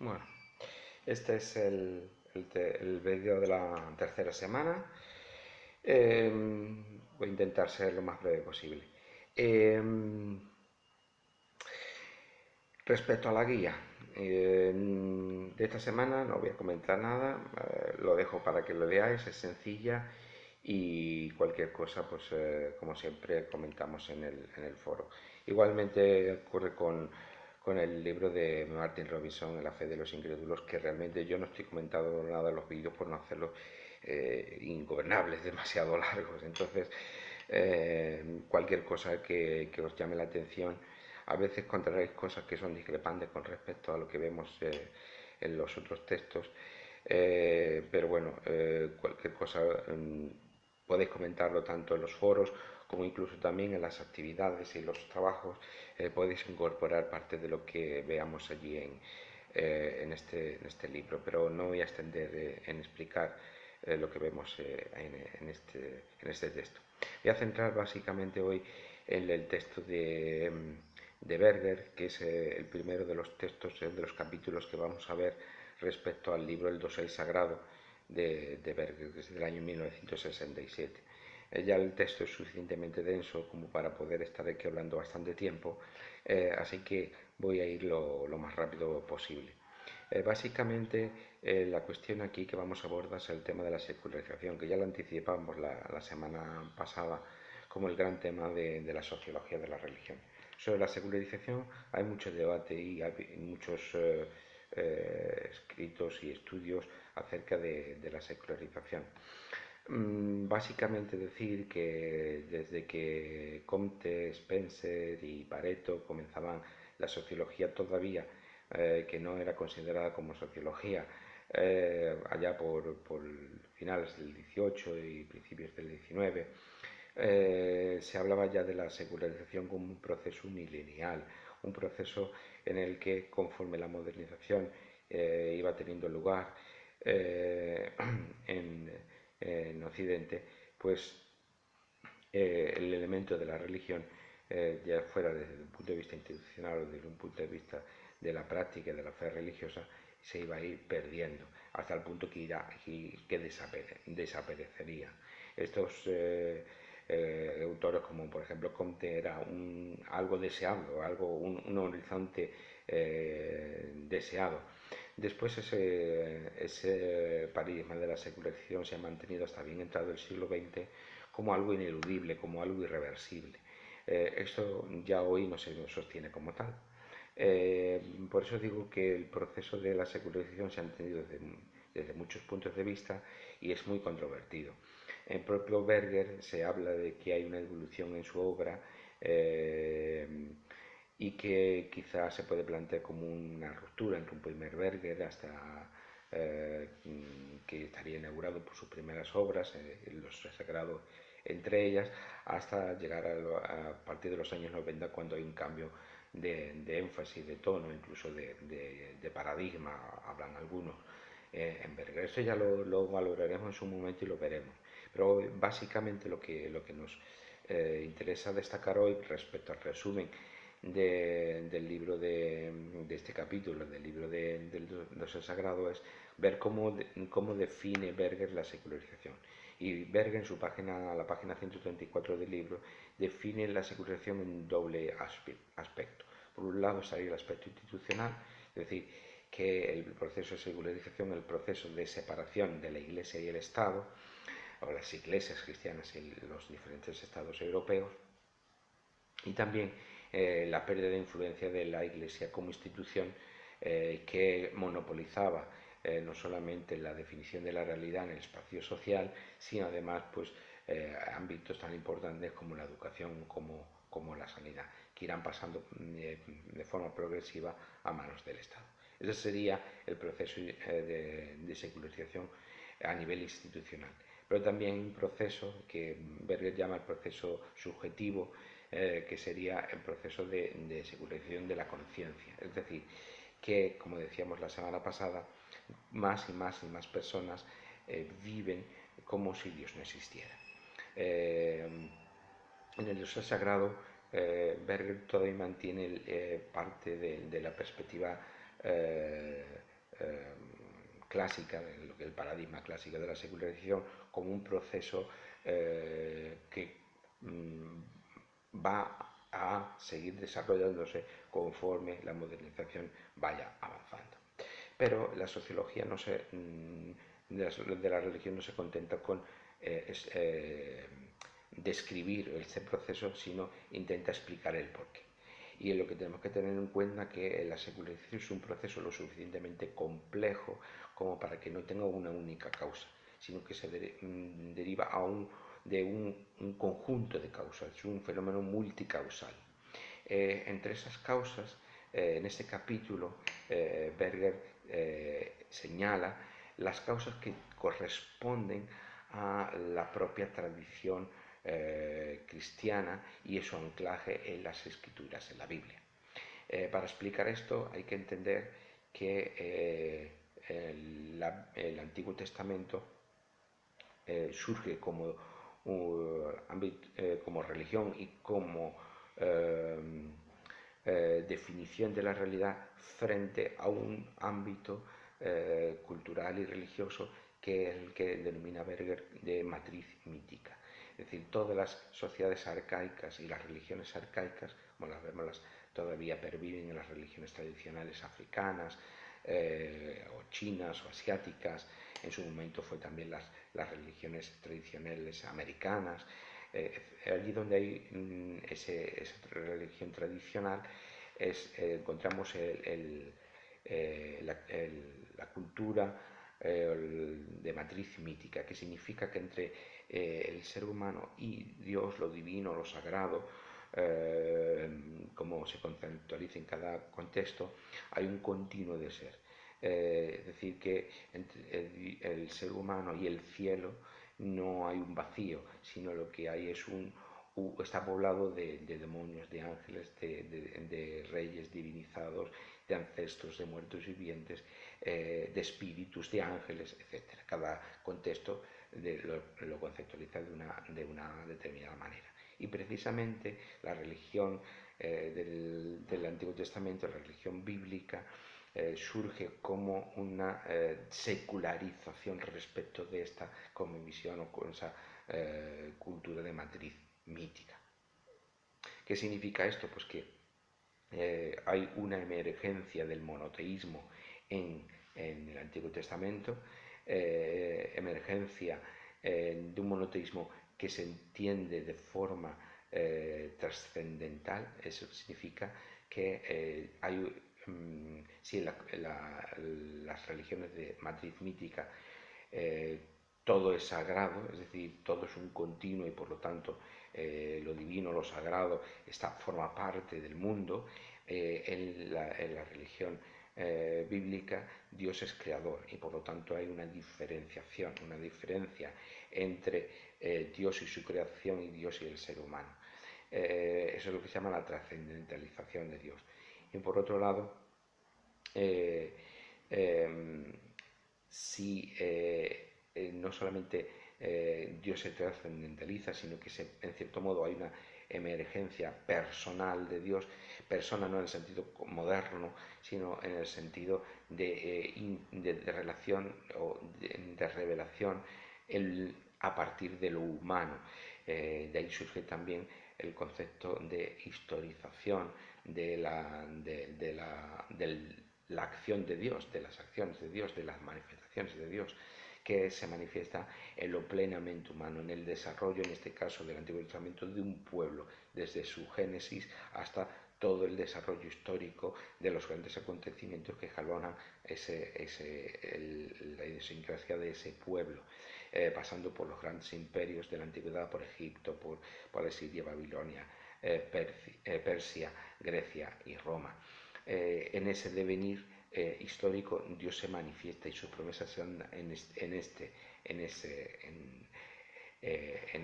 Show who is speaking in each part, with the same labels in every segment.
Speaker 1: Bueno, este es el vídeo de la tercera semana. Eh, Voy a intentar ser lo más breve posible. Eh, Respecto a la guía de esta semana, no voy a comentar nada, lo dejo para que lo leáis, es sencilla y cualquier cosa, pues como siempre comentamos en el foro. Igualmente ocurre con el libro de Martin Robinson, La fe de los incrédulos, que realmente yo no estoy comentando nada en los vídeos por no hacerlos ingobernables, demasiado largos. Entonces, cualquier cosa que os llame la atención, a veces encontraréis cosas que son discrepantes con respecto a lo que vemos en los otros textos, pero bueno, cualquier cosa podéis comentarlo tanto en los foros como incluso también en las actividades y los trabajos. Podéis incorporar parte de lo que veamos allí en este libro, pero no voy a extender en explicar lo que vemos en este texto. Voy a centrar básicamente hoy en el texto de Berger, que es el primero de los textos, de los capítulos que vamos a ver respecto al libro El dosel sagrado de Berger, que es del año 1967. Ya el texto es suficientemente denso como para poder estar aquí hablando bastante tiempo, así que voy a ir lo más rápido posible. Básicamente, la cuestión aquí que vamos a abordar es el tema de la secularización, que ya lo anticipamos la semana pasada como el gran tema de la sociología de la religión. Sobre la secularización hay mucho debate y hay muchos escritos y estudios acerca de la secularización. Básicamente decir que desde que Comte, Spencer y Pareto comenzaban la sociología todavía, que no era considerada como sociología, allá por finales del 18 y principios del 19, se hablaba ya de la secularización como un proceso unilineal, un proceso en el que conforme la modernización iba teniendo lugar eh, en, en Occidente, pues el elemento de la religión, ya fuera desde un punto de vista institucional o desde un punto de vista de la práctica y de la fe religiosa, se iba a ir perdiendo hasta el punto que desaparecería. Estos autores como por ejemplo Comte era algo deseado, un horizonte deseado. Después ese paradigma de la secularización se ha mantenido hasta bien entrado el siglo XX como algo ineludible, como algo irreversible. Esto ya hoy no se sostiene como tal. Por eso digo que el proceso de la secularización se ha entendido desde muchos puntos de vista y es muy controvertido. En propio Berger se habla de que hay una evolución en su obra y que quizás se puede plantear como una ruptura entre un primer Berger hasta que estaría inaugurado por sus primeras obras, los sagrados entre ellas, hasta llegar a partir de los años 90 cuando hay un cambio de énfasis, de tono, incluso de paradigma, hablan algunos en Berger. Esto ya lo valoraremos en su momento y lo veremos. Pero básicamente lo que nos interesa destacar hoy respecto al resumen del libro de este capítulo, del libro del dosel sagrado, es ver cómo define Berger la secularización. Y Berger en su página, la página 134 del libro, define la secularización en doble aspecto. Por un lado estaría el aspecto institucional, es decir, que el proceso de secularización, el proceso de separación de la Iglesia y el Estado, o las iglesias cristianas en los diferentes estados europeos, y también la pérdida de influencia de la Iglesia como institución que monopolizaba no solamente la definición de la realidad en el espacio social, sino además pues, ámbitos tan importantes como la educación, como la sanidad, que irán pasando de forma progresiva a manos del Estado. Ese sería el proceso de secularización a nivel institucional. Pero también hay un proceso que Berger llama el proceso subjetivo, que sería el proceso de secularización de la conciencia. Es decir, que, como decíamos la semana pasada, más y más y más personas viven como si Dios no existiera. En el Dios sagrado, Berger todavía mantiene parte de la perspectiva clásica, de lo que el paradigma clásico de la secularización, como un proceso que va a seguir desarrollándose conforme la modernización vaya avanzando. Pero la sociología de la religión no se contenta con describir este proceso, sino intenta explicar el porqué. Y lo que tenemos que tener en cuenta es que la secularización es un proceso lo suficientemente complejo como para que no tenga una única causa, sino que se deriva de un conjunto de causas, es un fenómeno multicausal. Entre esas causas, en este capítulo, Berger señala las causas que corresponden a la propia tradición cristiana y su anclaje en las escrituras, en la Biblia. Para explicar esto hay que entender que el Antiguo Testamento surge como religión y como definición de la realidad frente a un ámbito cultural y religioso que es el que denomina Berger de matriz mítica. Es decir, todas las sociedades arcaicas y las religiones arcaicas, como las vemos, todavía perviven en las religiones tradicionales africanas, o chinas o asiáticas. En su momento fue también las religiones tradicionales americanas. Allí donde hay esa religión tradicional encontramos la cultura de matriz mítica, que significa que entre el ser humano y Dios, lo divino, lo sagrado, como se conceptualiza en cada contexto, hay un continuo de ser. Es decir, que entre el ser humano y el cielo no hay un vacío, sino lo que hay es está poblado de demonios, de ángeles, de reyes divinizados, de ancestros, de muertos vivientes, de espíritus, de ángeles, etc. Cada contexto lo conceptualiza de una determinada manera. Y precisamente la religión del Antiguo Testamento, la religión bíblica, surge como una secularización respecto de esta cosmovisión o con esa cultura de matriz mítica. ¿Qué significa esto? Pues que hay una emergencia del monoteísmo en el Antiguo Testamento, emergencia de un monoteísmo que se entiende de forma trascendental. Eso significa que si las religiones de matriz mítica todo es sagrado, es decir, todo es un continuo y por lo tanto lo divino, lo sagrado, forma parte del mundo. En la religión bíblica Dios es creador y por lo tanto hay una diferenciación, una diferencia entre Dios y su creación y Dios y el ser humano. Eso es lo que se llama la trascendentalización de Dios. Y por otro lado, si no solamente Dios se trascendentaliza, sino que en cierto modo hay una emergencia personal de Dios, persona no en el sentido moderno, sino en el sentido de relación o de revelación a partir de lo humano. De ahí surge también el concepto de historización de la acción de Dios, de las acciones de Dios, de las manifestaciones de Dios, que se manifiesta en lo plenamente humano, en el desarrollo, en este caso del Antiguo Testamento, de un pueblo, desde su génesis hasta todo el desarrollo histórico de los grandes acontecimientos que jalonan la idiosincrasia de ese pueblo, pasando por los grandes imperios de la antigüedad, por Egipto, por Asiria, Babilonia, Persia, Grecia y Roma. En ese devenir histórico Dios se manifiesta y sus promesas se dan en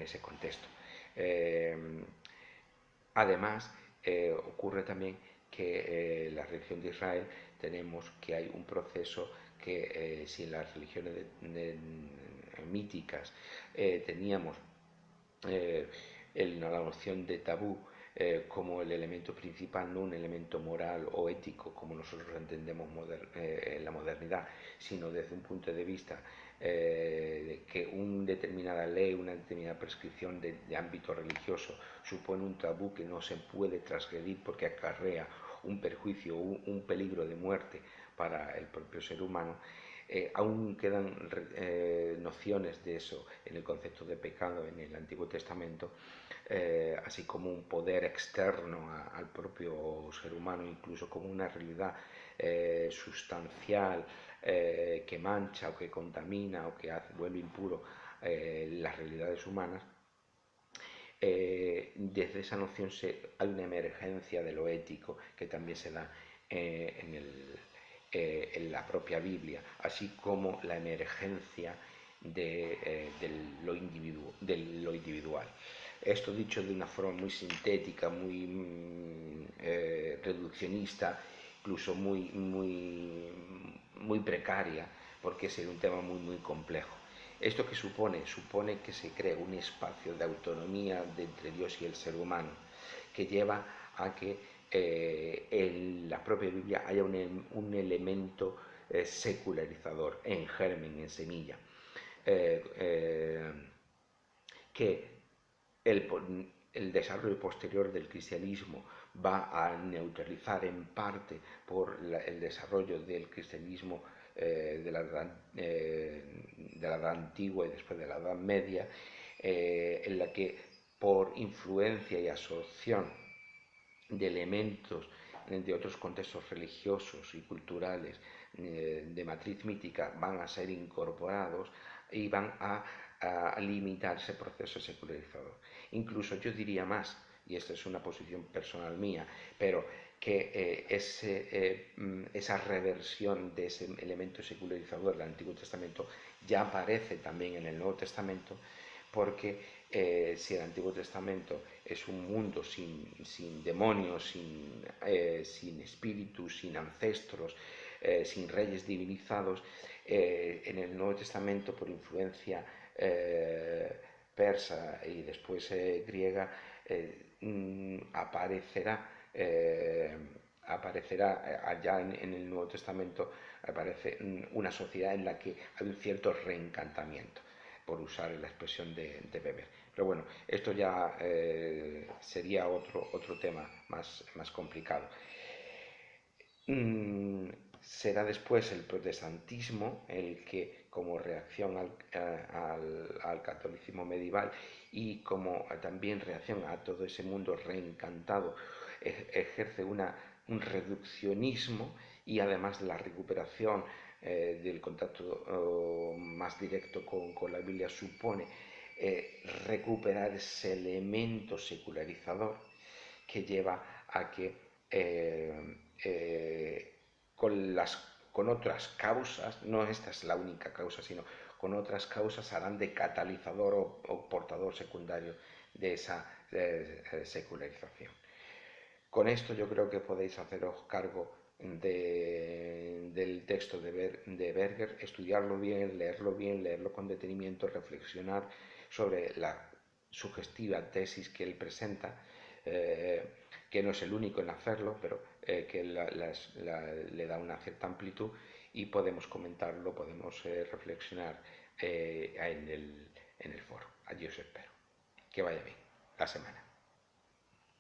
Speaker 1: ese contexto. Además, ocurre también que la religión de Israel tenemos que hay un proceso que si en las religiones míticas teníamos la noción de tabú como el elemento principal, no un elemento moral o ético como nosotros entendemos en la modernidad, sino desde un punto de vista de que una determinada ley, una determinada prescripción de ámbito religioso supone un tabú que no se puede transgredir porque acarrea un perjuicio, un peligro de muerte para el propio ser humano. Aún quedan nociones de eso en el concepto de pecado en el Antiguo Testamento, así como un poder externo al propio ser humano, incluso como una realidad sustancial que mancha o que contamina o que vuelve impuro las realidades humanas. Desde esa noción hay una emergencia de lo ético que también se da en la propia Biblia, así como la emergencia de lo individual. Esto dicho de una forma muy sintética, muy reduccionista, incluso muy precaria, porque es un tema muy complejo. ¿Esto qué supone? Supone que se crea un espacio de autonomía entre Dios y el ser humano, que lleva a que en la propia Biblia haya un elemento secularizador, en germen, en semilla, que el desarrollo posterior del cristianismo va a neutralizar en parte por el desarrollo del cristianismo de la Edad Antigua y después de la Edad Media, en la que por influencia y absorción de elementos de otros contextos religiosos y culturales de matriz mítica van a ser incorporados y van a limitar ese proceso secularizador. Incluso yo diría más, y esta es una posición personal mía, pero que esa reversión de ese elemento secularizador del Antiguo Testamento ya aparece también en el Nuevo Testamento, porque si el Antiguo Testamento es un mundo sin demonios, sin espíritus, sin ancestros, sin reyes divinizados, en el Nuevo Testamento, por influencia persa y después griega, aparecerá allá en el Nuevo Testamento, aparece una sociedad en la que hay un cierto reencantamiento, por usar la expresión de Weber. Pero bueno, esto ya sería otro tema más complicado. Será después el protestantismo el que, como reacción al catolicismo medieval y como también reacción a todo ese mundo reencantado, ejerce un reduccionismo, y además la recuperación del contacto más directo con la Biblia supone recuperar ese elemento secularizador que lleva a que con otras causas, no esta es la única causa, sino con otras causas harán de catalizador o portador secundario de esa secularización. Con esto yo creo que podéis haceros cargo del texto de Berger, estudiarlo bien, leerlo con detenimiento, reflexionar sobre la sugestiva tesis que él presenta, que no es el único en hacerlo, pero que le da una cierta amplitud, y podemos comentarlo, podemos reflexionar en el foro. Allí os espero. Que vaya bien la semana.